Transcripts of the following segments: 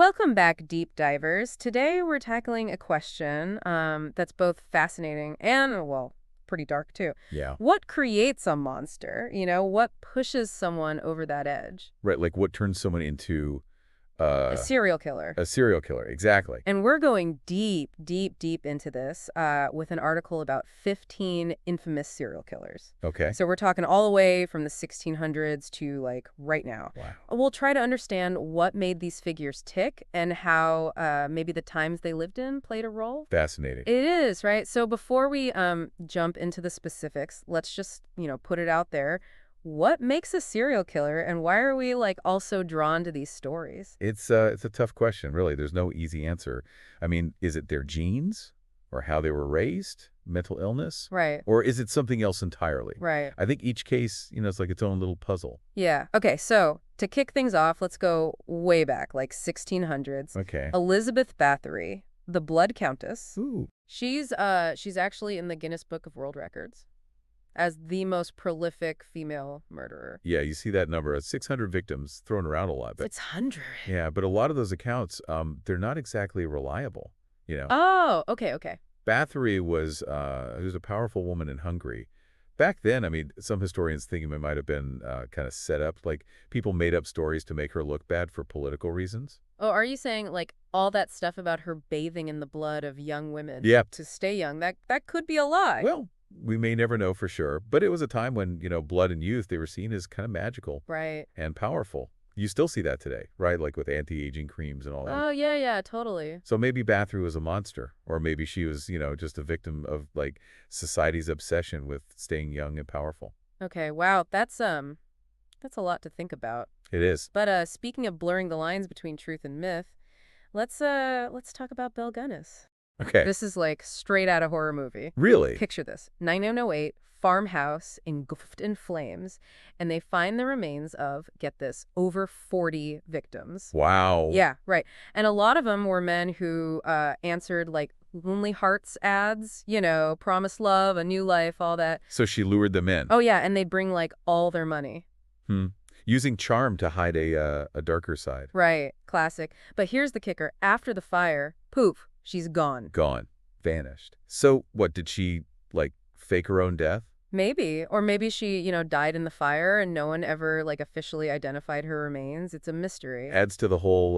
Welcome back, deep divers. Today we're tackling a question that's both fascinating and, well, pretty dark too. Yeah. What creates a monster? What pushes someone over that edge? Right, like what turns someone into A uh, serial killer. a serial killer. Exactly. And we're going deep, deep, deep into this with an article about 15 infamous serial killers. Okay. So we're talking all the way from the 1600s to like right now. Wow. We'll try to understand what made these figures tick and how maybe the times they lived in played a role. Fascinating. It is, right? So before we jump into the specifics, let's just, put it out there. What makes a serial killer and why are we like also drawn to these stories? It's a tough question, really. There's no easy answer. I mean, is it their genes or how they were raised, mental illness, Right. or is it something else entirely? Right. I think each case, it's like its own little puzzle. Yeah. Okay, so to kick things off, let's go way back, like 1600s. Okay. Elizabeth Bathory, the Blood Countess. Ooh. She's actually in the Guinness Book of World Records as the most prolific female murderer. Yeah, you see that number of 600 victims thrown around a lot, but 600. yeah, but a lot of those accounts, they're not exactly reliable. Oh, okay, okay. Bathory was a powerful woman in Hungary. Back then, I mean, some historians think it might have been kind of set up, like people made up stories to make her look bad for political reasons. Oh, are you saying like all that stuff about her bathing in the blood of young women Yep. to stay young? That could be a lie. Well, we may never know for sure, but it was a time when, blood and youth, they were seen as kind of magical Right. and powerful. You still see that today, right? Like with anti-aging creams and all that. Oh, yeah, yeah, totally. So maybe Bathory was a monster, or maybe she was, just a victim of like society's obsession with staying young and powerful. Okay, wow, that's a lot to think about. It is. But speaking of blurring the lines between truth and myth, let's talk about Belle Gunness. Okay. This is like straight out of horror movie. Really? Picture this: 9908 farmhouse engulfed in flames, and they find the remains of, get this, over 40 victims. Wow. Yeah, right. And a lot of them were men who answered like Lonely Hearts ads, promise love, a new life, all that. So she lured them in. Oh yeah, and they'd bring like all their money. Hmm. Using charm to hide a darker side. Right, classic. But here's the kicker. After the fire, poof, she's gone. Gone. Vanished. So what, did she, like, fake her own death? Maybe. Or maybe she, died in the fire and no one ever, like, officially identified her remains. It's a mystery. Adds to the whole,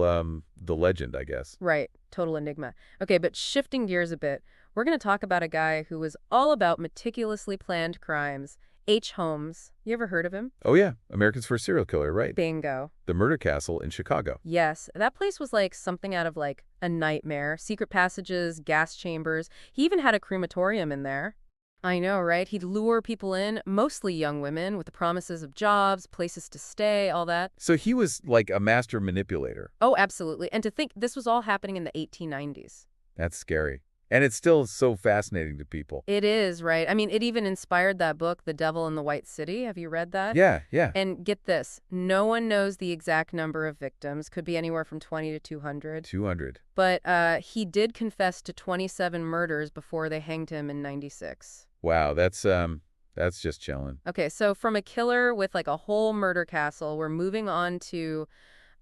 the legend, I guess. Right. Total enigma. Okay, but shifting gears a bit, we're going to talk about a guy who was all about meticulously planned crimes. H. Holmes. You ever heard of him? Oh, yeah. America's First Serial Killer, right? Bingo. The Murder Castle in Chicago. Yes, that place was like something out of like a nightmare. Secret passages, gas chambers. He even had a crematorium in there. I know, right? He'd lure people in, mostly young women, with the promises of jobs, places to stay, all that. So he was like a master manipulator. Oh, absolutely. And to think this was all happening in the 1890s. That's scary. And it's still so fascinating to people. It is, right? I mean, it even inspired that book, The Devil in the White City. Have you read that? Yeah, yeah. And get this, no one knows the exact number of victims. Could be anywhere from 20 to 200. 200. But he did confess to 27 murders before they hanged him in 96. Wow, that's just chilling. Okay, so from a killer with like a whole murder castle, we're moving on to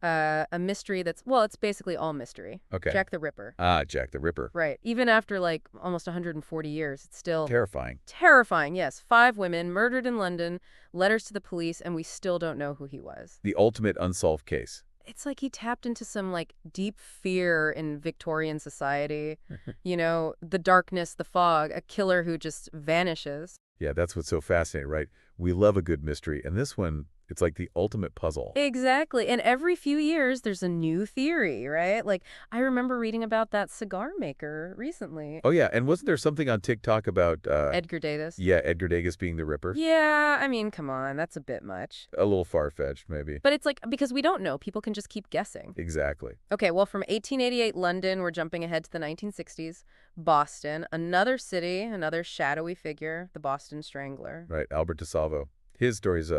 a mystery that's, well, it's basically all mystery. Okay. Jack the Ripper. Ah, Jack the Ripper. Right. Even after like almost 140 years, it's still Terrifying. terrifying. Yes, 5 women murdered in London, letters to the police, and we still don't know who he was. The ultimate unsolved case. It's like he tapped into some like deep fear in Victorian society. The darkness, the fog, a killer who just vanishes. Yeah, that's what's so fascinating, right? We love a good mystery, and this one, it's like the ultimate puzzle. Exactly. And every few years, there's a new theory, right? Like, I remember reading about that cigar maker recently. Oh, yeah, and wasn't there something on TikTok about, Edgar Davis. yeah, Edgar Degas being the Ripper? Yeah, I mean, come on, that's a bit much. A little far-fetched, maybe. But it's like, because we don't know, people can just keep guessing. Exactly. Okay, well, from 1888 London, we're jumping ahead to the 1960s. Boston, another city, another shadowy figure, the Boston Strangler. Right, Albert DeSalvo. His story's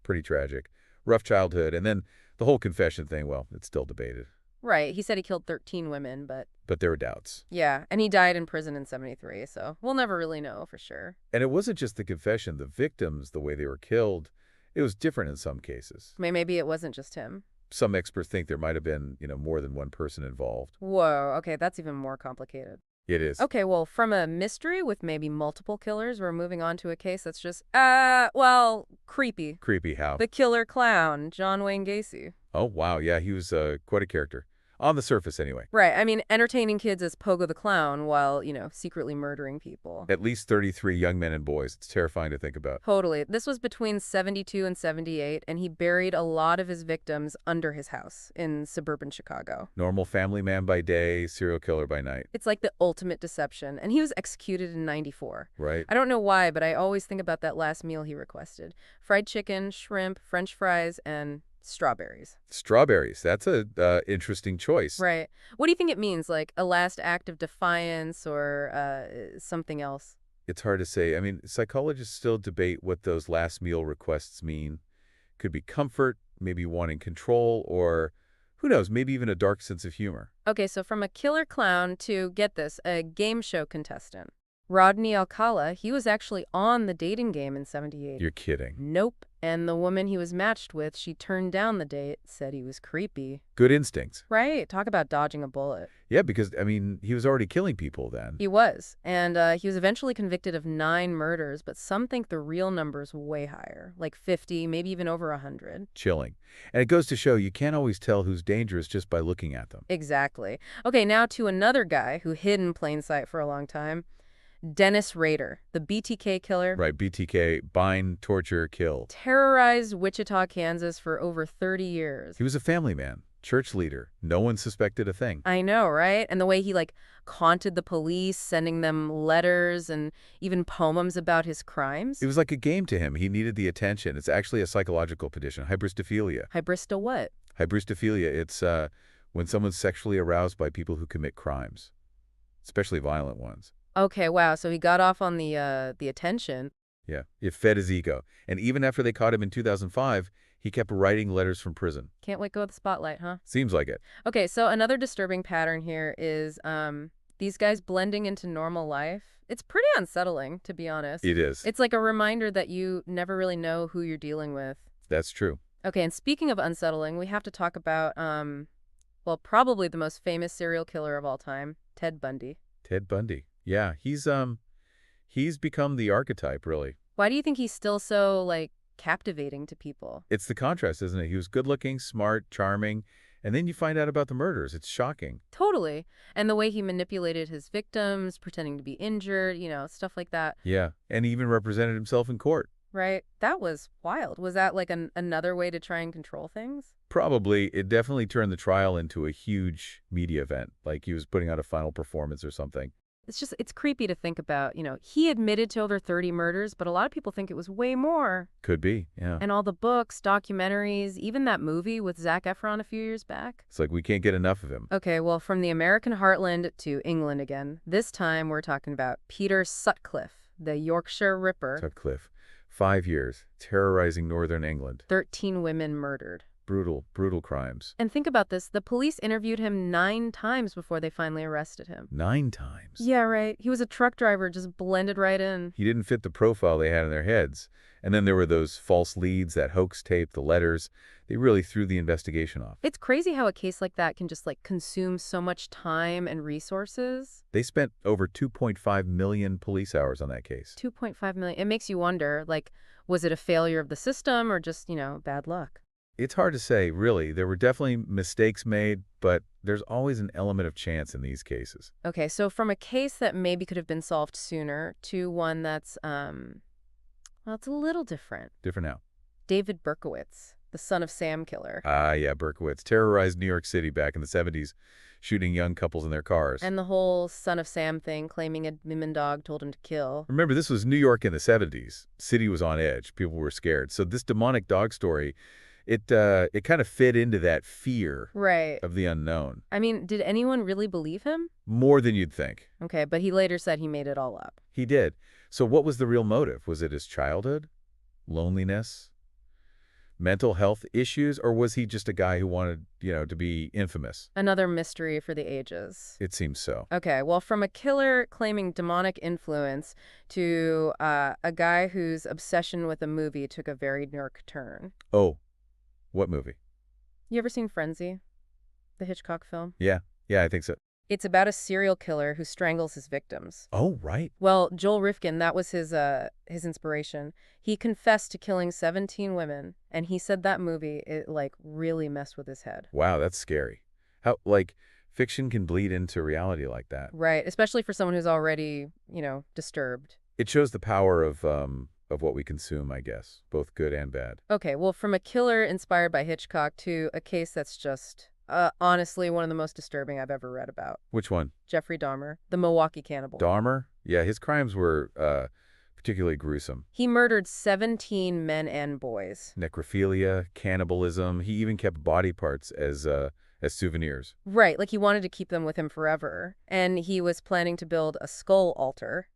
pretty tragic. Rough childhood, and then the whole confession thing, well, it's still debated. Right, he said he killed 13 women, but But there were doubts. yeah, and he died in prison in 73, so we'll never really know for sure. And it wasn't just the confession. The victims, the way they were killed, it was different in some cases. Maybe it wasn't just him. some experts think there might have been, more than one person involved. Whoa, okay, that's even more complicated. It is. Okay, well, from a mystery with maybe multiple killers, we're moving on to a case that's just, creepy. Creepy how? The killer clown, John Wayne Gacy. Oh, wow. Yeah, he was quite a character. On the surface, anyway. Right, I mean, entertaining kids as Pogo the Clown while, secretly murdering people. At least 33 young men and boys. It's terrifying to think about. Totally. This was between 72 and 78, and he buried a lot of his victims under his house in suburban Chicago. Normal family man by day, serial killer by night. It's like the ultimate deception, and he was executed in 94. Right. I don't know why, but I always think about that last meal he requested. Fried chicken, shrimp, French fries, and strawberries. Strawberries. That's a interesting choice. Right. What do you think it means? Like a last act of defiance or something else? It's hard to say. I mean, psychologists still debate what those last meal requests mean. Could be comfort, maybe wanting control, or who knows, maybe even a dark sense of humor. Okay, so from a killer clown to, get this, a game show contestant. Rodney Alcala, he was actually on the dating game in 78. You're kidding. Nope. And the woman he was matched with, she turned down the date, said he was creepy. Good instincts. Right. Talk about dodging a bullet. Yeah, because, I mean, he was already killing people then. He was. And he was eventually convicted of 9 murders, but some think the real number's way higher, like 50, maybe even over 100. Chilling. And it goes to show you can't always tell who's dangerous just by looking at them. Exactly. Okay, now to another guy who hid in plain sight for a long time. Dennis Rader, the BTK killer. Right, BTK, bind, torture, kill. Terrorized Wichita, Kansas for over 30 years. He was a family man, church leader. No one suspected a thing. I know, right? And the way he, haunted the police, sending them letters and even poems about his crimes. It was like a game to him. He needed the attention. It's actually a psychological condition, hybristophilia. Hybrista what? Hybristophilia, it's when someone's sexually aroused by people who commit crimes, especially violent ones. Okay, wow. So he got off on the attention. Yeah, it fed his ego. And even after they caught him in 2005, he kept writing letters from prison. Can't let go of the spotlight, huh? Seems like it. Okay, so another disturbing pattern here is these guys blending into normal life. It's pretty unsettling, to be honest. It is. It's like a reminder that you never really know who you're dealing with. That's true. Okay, and speaking of unsettling, we have to talk about, probably the most famous serial killer of all time, Ted Bundy. Ted Bundy. Yeah, he's become the archetype, really. Why do you think he's still so, captivating to people? It's the contrast, isn't it? He was good-looking, smart, charming, and then you find out about the murders. It's shocking. Totally. And the way he manipulated his victims, pretending to be injured, stuff like that. Yeah, and he even represented himself in court. Right? That was wild. Was that another way to try and control things? Probably. It definitely turned the trial into a huge media event, like he was putting out a final performance or something. It's creepy to think about, he admitted to over 30 murders, but a lot of people think it was way more. Could be, yeah. And all the books, documentaries, even that movie with Zac Efron a few years back. It's like we can't get enough of him. Okay, well, from the American heartland to England again. This time we're talking about Peter Sutcliffe, the Yorkshire Ripper. Sutcliffe. 5 years, terrorizing northern England. 13 women murdered. Brutal, brutal crimes. And think about this. The police interviewed him 9 times before they finally arrested him. 9 times? Yeah, right. He was a truck driver, just blended right in. He didn't fit the profile they had in their heads. And then there were those false leads, that hoax tape, the letters. They really threw the investigation off. It's crazy how a case like that can just, consume so much time and resources. They spent over 2.5 million police hours on that case. 2.5 million. It makes you wonder, was it a failure of the system or just, bad luck? It's hard to say, really. There were definitely mistakes made, but there's always an element of chance in these cases. Okay, so from a case that maybe could have been solved sooner to one that's, it's a little different. Different now. David Berkowitz, the Son of Sam killer. Ah, yeah, Berkowitz. Terrorized New York City back in the 70s, shooting young couples in their cars. And the whole Son of Sam thing, claiming a demon dog told him to kill. Remember, this was New York in the 70s. City was on edge. People were scared. So this demonic dog story, it kind of fit into that fear of the unknown. I mean, did anyone really believe him? More than you'd think. Okay, but he later said he made it all up. He did. So what was the real motive? Was it his childhood? Loneliness? Mental health issues? Or was he just a guy who wanted, to be infamous? Another mystery for the ages. It seems so. Okay, well, from a killer claiming demonic influence to a guy whose obsession with a movie took a very dark turn. Oh, what movie? You ever seen Frenzy, the Hitchcock film? Yeah. Yeah, I think so. It's about a serial killer who strangles his victims. Oh, right. Well, Joel Rifkin, that was his inspiration. He confessed to killing 17 women, and he said that movie, it like really messed with his head. Wow, that's scary. How, like, fiction can bleed into reality like that. Right, especially for someone who's already, disturbed. It shows the power of what we consume, I guess, both good and bad. Okay, well, from a killer inspired by Hitchcock to a case that's just, honestly, one of the most disturbing I've ever read about. Which one? Jeffrey Dahmer, the Milwaukee cannibal. Dahmer? Yeah, his crimes were particularly gruesome. He murdered 17 men and boys. Necrophilia, cannibalism. He even kept body parts as souvenirs. Right, like he wanted to keep them with him forever. And he was planning to build a skull altar.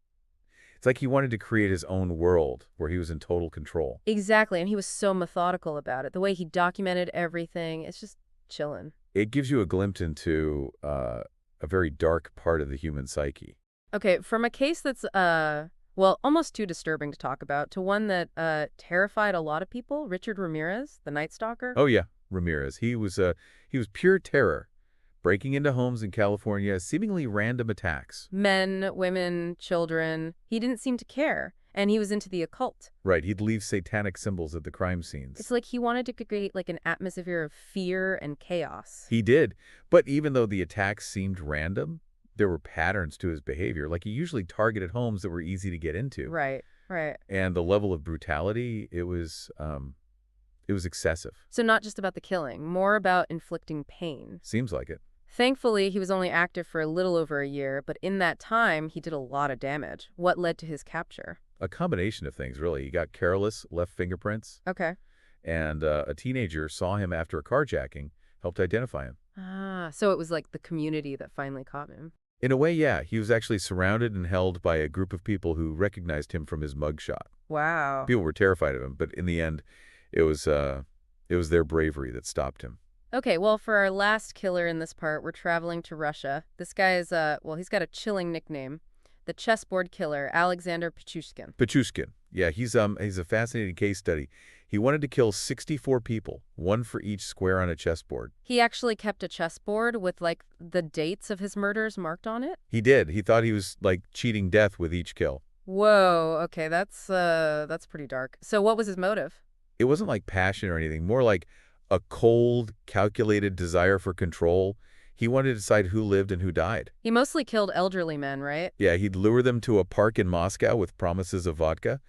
It's like he wanted to create his own world where he was in total control. Exactly, and he was so methodical about it. The way he documented everything, it's just chillin'. It gives you a glimpse into a very dark part of the human psyche. Okay, from a case that's, well, almost too disturbing to talk about, to one that terrified a lot of people, Richard Ramirez, the Night Stalker. Oh yeah, Ramirez. He was pure terror, breaking into homes in California, seemingly random attacks. Men, women, children. He didn't seem to care, and he was into the occult. Right, he'd leave satanic symbols at the crime scenes. It's like he wanted to create like an atmosphere of fear and chaos. He did, but even though the attacks seemed random, there were patterns to his behavior. Like he usually targeted homes that were easy to get into. Right, right. And the level of brutality, it was excessive. So not just about the killing, more about inflicting pain. Seems like it. Thankfully, he was only active for a little over a year, but in that time, he did a lot of damage. What led to his capture? A combination of things, really. He got careless, left fingerprints, Okay. and a teenager saw him after a carjacking, helped identify him. Ah, so it was like the community that finally caught him. In a way, yeah, he was actually surrounded and held by a group of people who recognized him from his mugshot. Wow. People were terrified of him, but in the end, it was their bravery that stopped him. Okay, well, for our last killer in this part, we're traveling to Russia. This guy is, well, he's got a chilling nickname. The chessboard killer, Alexander Pichushkin. Pichushkin. Yeah, he's a fascinating case study. He wanted to kill 64 people, one for each square on a chessboard. He actually kept a chessboard with, like, the dates of his murders marked on it? He did. He thought he was, like, cheating death with each kill. Whoa, okay, that's pretty dark. So what was his motive? It wasn't like passion or anything, more like a cold, calculated desire for control. He wanted to decide who lived and who died. He mostly killed elderly men, right? Yeah, he'd lure them to a park in Moscow with promises of vodka.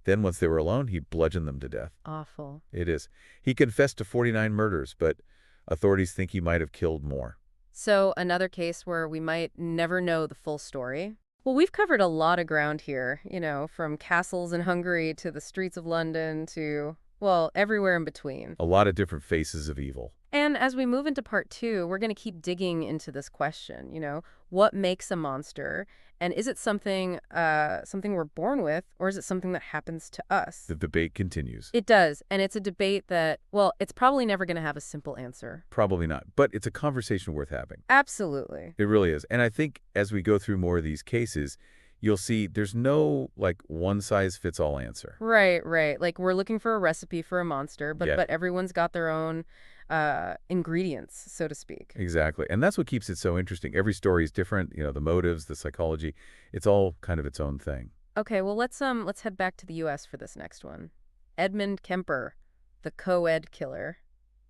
Then, once they were alone, he'd bludgeon them to death. Awful. It is. He confessed to 49 murders, but authorities think he might have killed more. So another case where we might never know the full story. Well, we've covered a lot of ground here, from castles in Hungary to the streets of London to, well, everywhere in between. A lot of different faces of evil. And as we move into part 2, we're going to keep digging into this question, what makes a monster? And is it something we're born with, or is it something that happens to us? The debate continues. It does, and it's a debate that, well, it's probably never going to have a simple answer. Probably not, but it's a conversation worth having. Absolutely. It really is. And I think as we go through more of these cases, you'll see there's no, like, one-size-fits-all answer. Right. Like, we're looking for a recipe for a monster, but Yeah. but everyone's got their own ingredients, so to speak. Exactly. And that's what keeps it so interesting. Every story is different, the motives, the psychology. It's all kind of its own thing. Okay, well, let's head back to the U.S. for this next one. Edmund Kemper, the co-ed killer.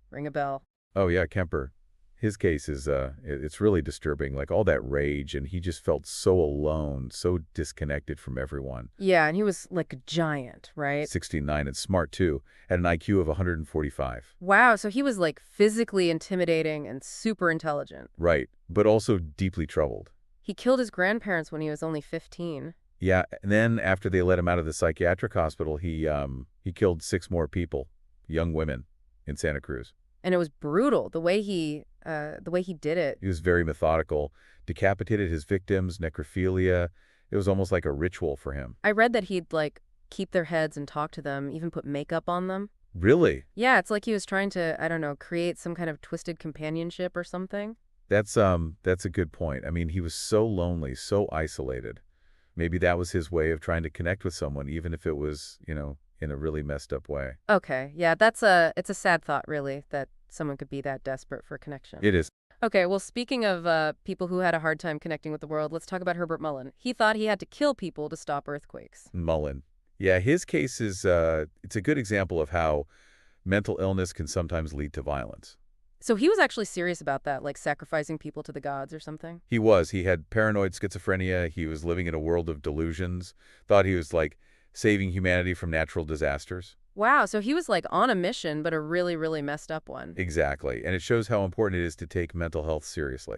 Ring a bell. Oh, yeah, Kemper. His case is, it's really disturbing, like all that rage, and he just felt so alone, so disconnected from everyone. Yeah, and he was like a giant, right? 69 and smart, too, had an IQ of 145. Wow, so he was like physically intimidating and super intelligent. Right, but also deeply troubled. He killed his grandparents when he was only 15. Yeah, and then after they let him out of the psychiatric hospital, he killed 6 more people, young women, in Santa Cruz. And it was brutal, the way he did it. He was very methodical, decapitated his victims, necrophilia. It was almost like a ritual for him. I read that he'd, like, keep their heads and talk to them, even put makeup on them. Really? Yeah, it's like he was trying to, I don't know, create some kind of twisted companionship or something. That's a good point. I mean, he was so lonely, so isolated. Maybe that was his way of trying to connect with someone, even if it was, in a really messed up way. Okay, yeah, it's a sad thought, really, that someone could be that desperate for connection. It is. Okay, well, speaking of people who had a hard time connecting with the world, let's talk about Herbert Mullen. He thought he had to kill people to stop earthquakes. Mullen. Yeah, his case is, it's a good example of how mental illness can sometimes lead to violence. So he was actually serious about that, like sacrificing people to the gods or something? He was. He had paranoid schizophrenia. He was living in a world of delusions, thought he was, like, saving humanity from natural disasters. Wow, so he was like on a mission, but a really, really messed up one. Exactly. And it shows how important it is to take mental health seriously.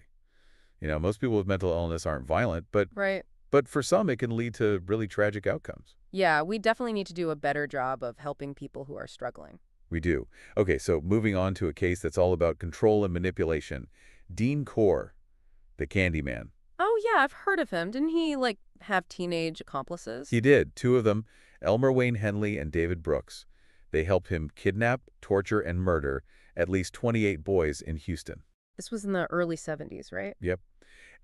Most people with mental illness aren't violent, but Right. but for some, it can lead to really tragic outcomes. Yeah, we definitely need to do a better job of helping people who are struggling. We do. Okay, so moving on to a case that's all about control and manipulation. Dean Core, the Candyman. Oh, yeah, I've heard of him. Didn't he, like, have teenage accomplices? He did. Two of them, Elmer Wayne Henley and David Brooks. They helped him kidnap, torture, and murder at least 28 boys in Houston. This was in the early 70s, right? Yep.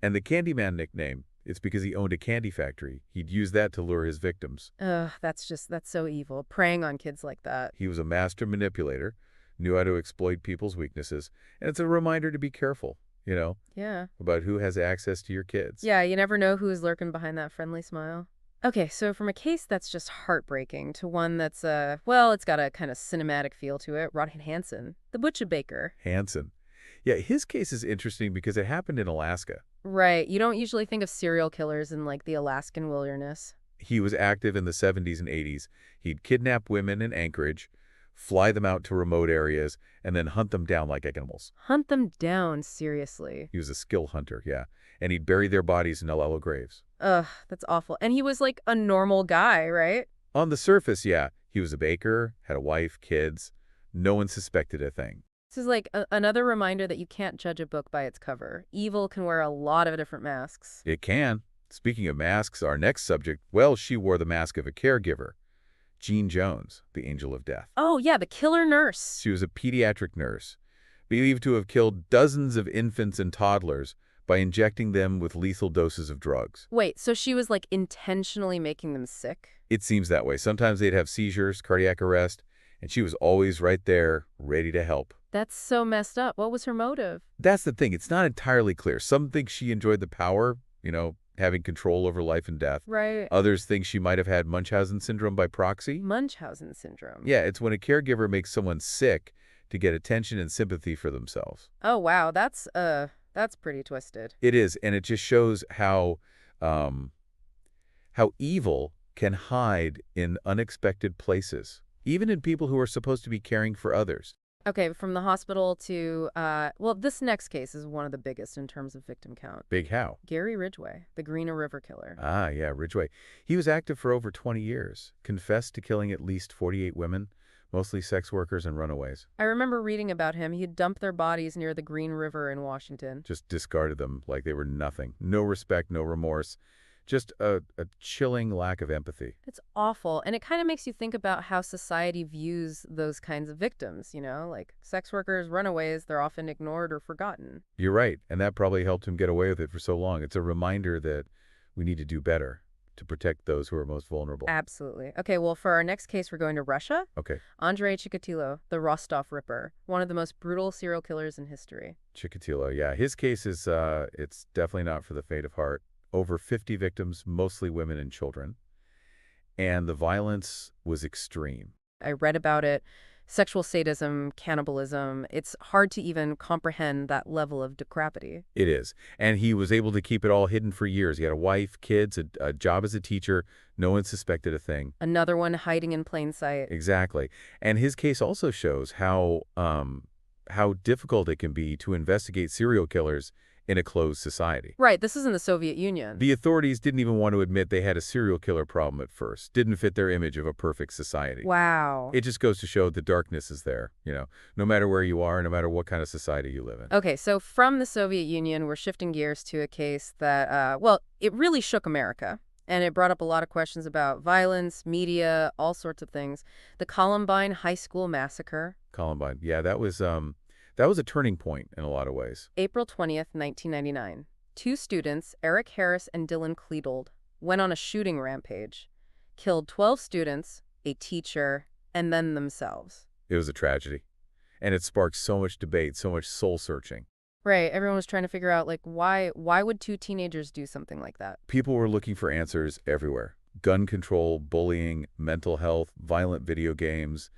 And the Candyman nickname, it's because he owned a candy factory. He'd use that to lure his victims. Ugh, that's so evil. Preying on kids like that. He was a master manipulator, knew how to exploit people's weaknesses, and it's a reminder to be careful, Yeah. about who has access to your kids. Yeah, you never know who's lurking behind that friendly smile. Okay, so from a case that's just heartbreaking to one that's, well, it's got a kind of cinematic feel to it, Rod Hansen, the butcher baker. Hansen. Yeah, his case is interesting because it happened in Alaska. Right, you don't usually think of serial killers in, like, the Alaskan wilderness. He was active in the 70s and 80s. He'd kidnap women in Anchorage, fly them out to remote areas, and then hunt them down like animals. Hunt them down, seriously. He was a skill hunter, yeah. And he'd bury their bodies in shallow graves. Ugh, that's awful. And he was, like, a normal guy, right? On the surface, yeah, he was a baker, had a wife, kids. No one suspected a thing. This is like another reminder that you can't judge a book by its cover. Evil can wear a lot of different masks. It can. Speaking of masks, our next subject, well, she wore the mask of a caregiver. Jean Jones, the angel of death. Oh, yeah, the killer nurse. She was a pediatric nurse, believed to have killed dozens of infants and toddlers by injecting them with lethal doses of drugs. Wait, so she was, like, intentionally making them sick? It seems that way. Sometimes they'd have seizures, cardiac arrest, and she was always right there, ready to help. That's so messed up. What was her motive? That's the thing. It's not entirely clear. Some think she enjoyed the power, having control over life and death. Right. Others think she might have had Munchausen syndrome by proxy. Munchausen syndrome. Yeah, it's when a caregiver makes someone sick to get attention and sympathy for themselves. Oh, wow, that's pretty twisted. It is, and it just shows how evil can hide in unexpected places, even in people who are supposed to be caring for others. Okay, from the hospital to, well, this next case is one of the biggest in terms of victim count. Big how? Gary Ridgway, the Greener River killer. Ah, yeah, Ridgway. He was active for over 20 years, confessed to killing at least 48 women, mostly sex workers and runaways. I remember reading about him. He'd dump their bodies near the Green River in Washington. Just discarded them like they were nothing. No respect, no remorse. Just a chilling lack of empathy. It's awful, and it kind of makes you think about how society views those kinds of victims, like sex workers, runaways, they're often ignored or forgotten. You're right, and that probably helped him get away with it for so long. It's a reminder that we need to do better to protect those who are most vulnerable. Absolutely. Okay, well, for our next case, we're going to Russia. Okay. Andrei Chikatilo, the Rostov Ripper, one of the most brutal serial killers in history. Chikatilo, yeah. His case is, it's definitely not for the faint of heart. Over 50 victims, mostly women and children. And the violence was extreme. I read about it. Sexual sadism, cannibalism. It's hard to even comprehend that level of depravity. It is. And he was able to keep it all hidden for years. He had a wife, kids, a job as a teacher. No one suspected a thing. Another one hiding in plain sight. Exactly. And his case also shows how difficult it can be to investigate serial killers in a closed society. Right, this is in the Soviet Union. The authorities didn't even want to admit they had a serial killer problem at first. Didn't fit their image of a perfect society. Wow. It just goes to show the darkness is there, no matter where you are, no matter what kind of society you live in. Okay, so from the Soviet Union, we're shifting gears to a case that, well, it really shook America. And it brought up a lot of questions about violence, media, all sorts of things. The Columbine High School Massacre. Columbine, yeah, that was a turning point in a lot of ways. April 20th, 1999. Two students, Eric Harris and Dylan Kleetold, went on a shooting rampage, killed 12 students, a teacher, and then themselves. It was a tragedy. And it sparked so much debate, so much soul-searching. Right, everyone was trying to figure out, like, why would two teenagers do something like that? People were looking for answers everywhere. Gun control, bullying, mental health, violent video games.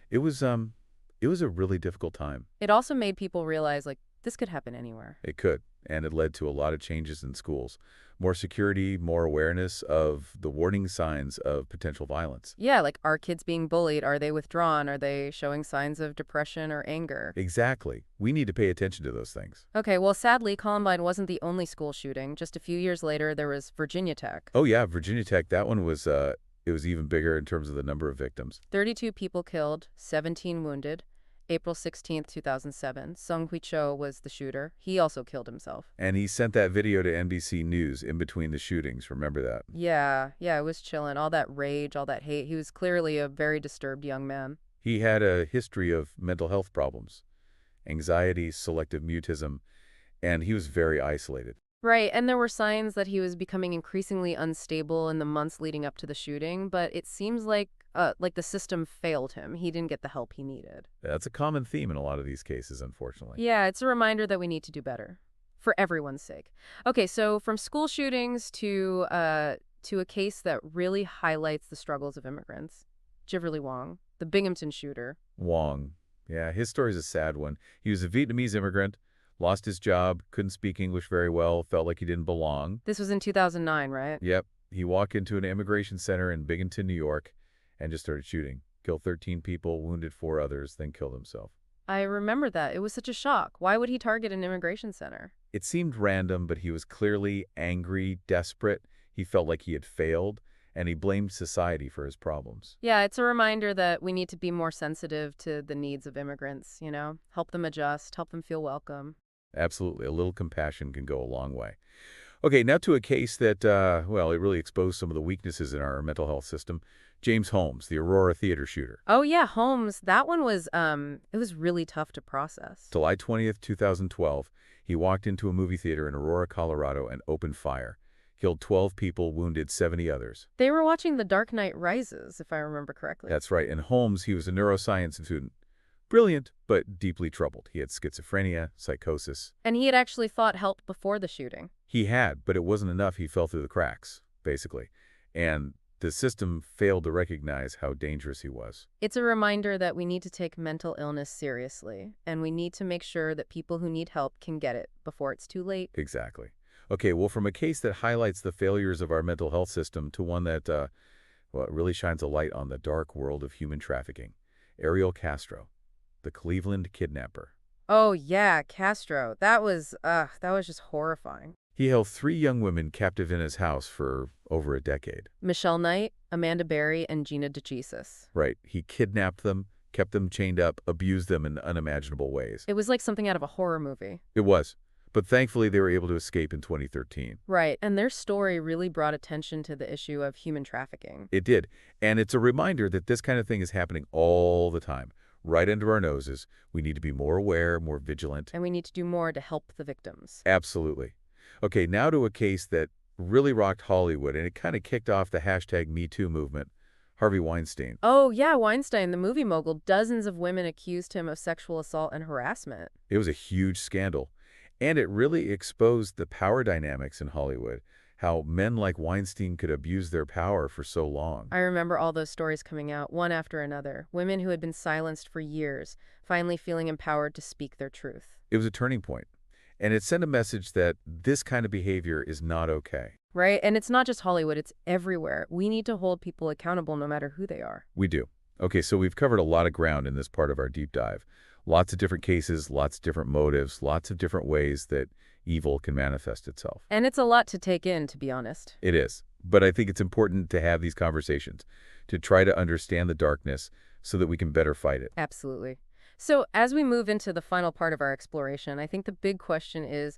It was, it was a really difficult time. It also made people realize, like, this could happen anywhere. It could, and it led to a lot of changes in schools. More security, more awareness of the warning signs of potential violence. Yeah, like, are kids being bullied? Are they withdrawn? Are they showing signs of depression or anger? Exactly. We need to pay attention to those things. Okay, well, sadly, Columbine wasn't the only school shooting. Just a few years later, there was Virginia Tech. Oh yeah, Virginia Tech, that one was, it was even bigger in terms of the number of victims. 32 people killed, 17 wounded. April 16th, 2007. Sung Hui Cho was the shooter. He also killed himself. And he sent that video to NBC News in between the shootings. Remember that? Yeah, it was chilling. All that rage, all that hate. He was clearly a very disturbed young man. He had a history of mental health problems, anxiety, selective mutism, and he was very isolated. Right, and there were signs that he was becoming increasingly unstable in the months leading up to the shooting, but it seems like the system failed him. He didn't get the help he needed. That's a common theme in a lot of these cases, unfortunately. Yeah, it's a reminder that we need to do better for everyone's sake. Okay, so from school shootings to a case that really highlights the struggles of immigrants, Jiverly Wong, the Binghamton shooter. Wong. Yeah, his story's a sad one. He was a Vietnamese immigrant, lost his job, couldn't speak English very well, felt like he didn't belong. This was in 2009, right? Yep. He walked into an immigration center in Binghamton, New York, and just started shooting. Killed 13 people, wounded 4 others, then killed himself. I remember that. It was such a shock. Why would he target an immigration center? It seemed random, but he was clearly angry, desperate. He felt like he had failed, and he blamed society for his problems. Yeah, it's a reminder that we need to be more sensitive to the needs of immigrants, help them adjust, help them feel welcome. Absolutely. A little compassion can go a long way. Okay, now to a case that, well, it really exposed some of the weaknesses in our mental health system. James Holmes, the Aurora theater shooter. Oh yeah, Holmes, that one was it was really tough to process. July 20th, 2012, he walked into a movie theater in Aurora, Colorado and opened fire. Killed 12 people, wounded 70 others. They were watching The Dark Knight Rises, if I remember correctly. That's right. And Holmes, he was a neuroscience student. Brilliant, but deeply troubled. He had schizophrenia, psychosis. And he had actually sought help before the shooting. He had, but it wasn't enough. He fell through the cracks, basically. And the system failed to recognize how dangerous he was. It's a reminder that we need to take mental illness seriously, and we need to make sure that people who need help can get it before it's too late. Exactly. Okay, well, from a case that highlights the failures of our mental health system to one that, well, it really shines a light on the dark world of human trafficking. Ariel Castro, the Cleveland kidnapper. Oh yeah, Castro. That was just horrifying. He held 3 young women captive in his house for over a decade. Michelle Knight, Amanda Berry, and Gina DeJesus. Right. He kidnapped them, kept them chained up, abused them in unimaginable ways. It was like something out of a horror movie. It was. But thankfully, they were able to escape in 2013. Right, and their story really brought attention to the issue of human trafficking. It did. And it's a reminder that this kind of thing is happening all the time. Right under our noses. We need to be more aware, more vigilant. And we need to do more to help the victims. Absolutely. Okay, now to a case that really rocked Hollywood, and it kind of kicked off the #MeToo movement. Harvey Weinstein. Oh, yeah, Weinstein, the movie mogul. Dozens of women accused him of sexual assault and harassment. It was a huge scandal. And it really exposed the power dynamics in Hollywood, how men like Weinstein could abuse their power for so long. I remember all those stories coming out, one after another. Women who had been silenced for years, finally feeling empowered to speak their truth. It was a turning point. And it sent a message that this kind of behavior is not okay. Right? And it's not just Hollywood, it's everywhere. We need to hold people accountable no matter who they are. We do. Okay, so we've covered a lot of ground in this part of our deep dive. Lots of different cases, lots of different motives, lots of different ways that evil can manifest itself. And it's a lot to take in, to be honest. It is. But I think it's important to have these conversations, to try to understand the darkness so that we can better fight it. Absolutely. So as we move into the final part of our exploration, I think the big question is,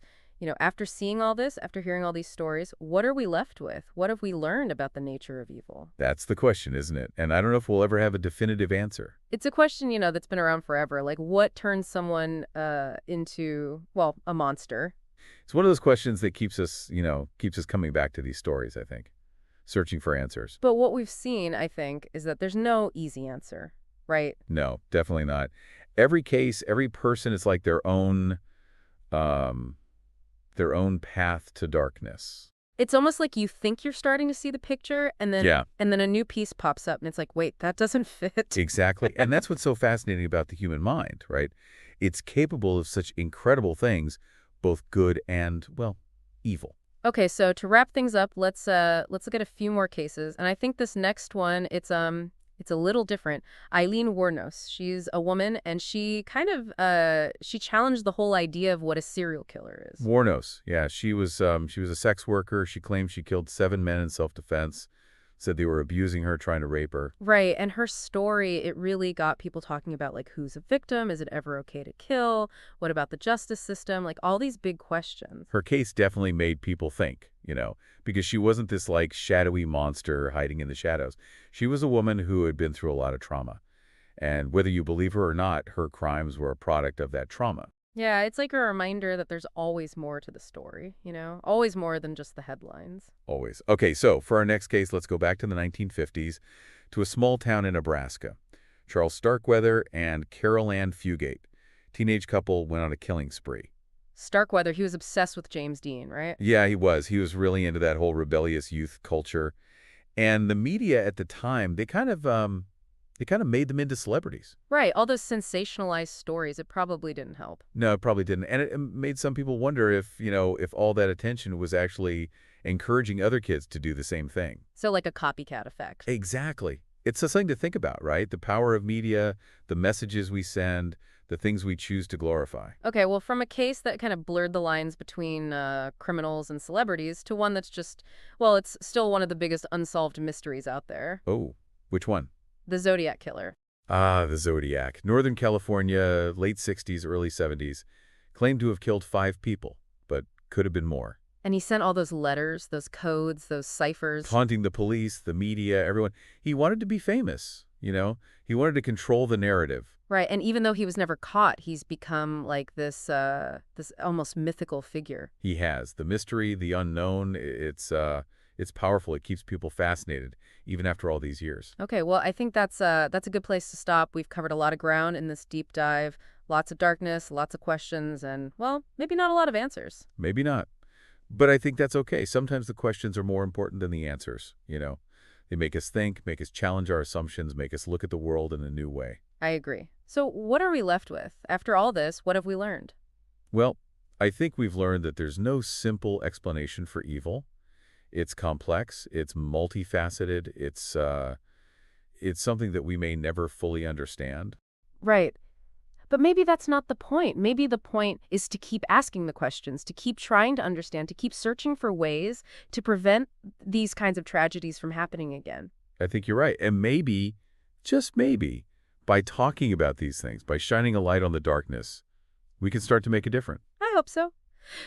after seeing all this, after hearing all these stories, what are we left with? What have we learned about the nature of evil? That's the question, isn't it? And I don't know if we'll ever have a definitive answer. It's a question, that's been around forever. Like, what turns someone into, well, a monster? It's one of those questions that keeps us coming back to these stories, I think, searching for answers. But what we've seen, I think, is that there's no easy answer, right? No, definitely not. Every case, every person is like um, their own path to darkness. It's almost like you think you're starting to see the picture, and then Yeah, and then a new piece pops up, and it's like, wait, that doesn't fit. exactly. And that's what's so fascinating about the human mind, right? It's capable of such incredible things, both good and, well, evil. Okay, so to wrap things up, let's look at a few more cases. And I think this next one, it's a little different. Eileen Wuornos. She's a woman and she kind of she challenged the whole idea of what a serial killer is. Warnos, yeah, she was a sex worker. She claimed she killed 7 men in self-defense, said they were abusing her, trying to rape her. Right, and her story, it really got people talking about like who's a victim, is it ever okay to kill? What about the justice system? Like all these big questions. Her case definitely made people think, because she wasn't this like shadowy monster hiding in the shadows. She was a woman who had been through a lot of trauma. And whether you believe her or not, her crimes were a product of that trauma. Yeah, it's like a reminder that there's always more to the story, Always more than just the headlines. Always. Okay, so for our next case, let's go back to the 1950s to a small town in Nebraska. Charles Starkweather and Carol Ann Fugate. Teenage couple went on a killing spree. Starkweather, he was obsessed with James Dean, right? Yeah, he was. He was really into that whole rebellious youth culture. And the media at the time, they kind of made them into celebrities. Right, all those sensationalized stories, it probably didn't help. No, it probably didn't. And it made some people wonder if all that attention was actually encouraging other kids to do the same thing. So like a copycat effect. Exactly. It's a thing to think about, right? The power of media, the messages we send, the things we choose to glorify. Okay, well, from a case that kind of blurred the lines between criminals and celebrities to one that's just, well, it's still one of the biggest unsolved mysteries out there. Oh, which one? The Zodiac Killer. Ah, the Zodiac. Northern California, late 60s, early 70s. Claimed to have killed 5 people, but could have been more. And he sent all those letters, those codes, those ciphers. Taunting the police, the media, everyone. He wanted to be famous. He wanted to control the narrative. Right, and even though he was never caught, he's become like this almost mythical figure. He has. The mystery, the unknown, it's powerful. It keeps people fascinated, even after all these years. Okay, well, I think that's a good place to stop. We've covered a lot of ground in this deep dive. Lots of darkness, lots of questions, and, well, maybe not a lot of answers. Maybe not. But I think that's okay. Sometimes the questions are more important than the answers. They make us think, make us challenge our assumptions, make us look at the world in a new way. I agree. So what are we left with? After all this, what have we learned? Well, I think we've learned that there's no simple explanation for evil. It's complex, it's multifaceted, it's something that we may never fully understand. Right. But maybe that's not the point. Maybe the point is to keep asking the questions, to keep trying to understand, to keep searching for ways to prevent these kinds of tragedies from happening again. I think you're right. And maybe, just maybe, by talking about these things, by shining a light on the darkness, we can start to make a difference. I hope so.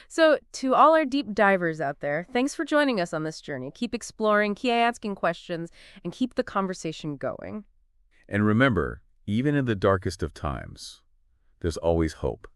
So, to all our deep divers out there, thanks for joining us on this journey. Keep exploring, keep asking questions, and keep the conversation going. And remember, even in the darkest of times, there's always hope.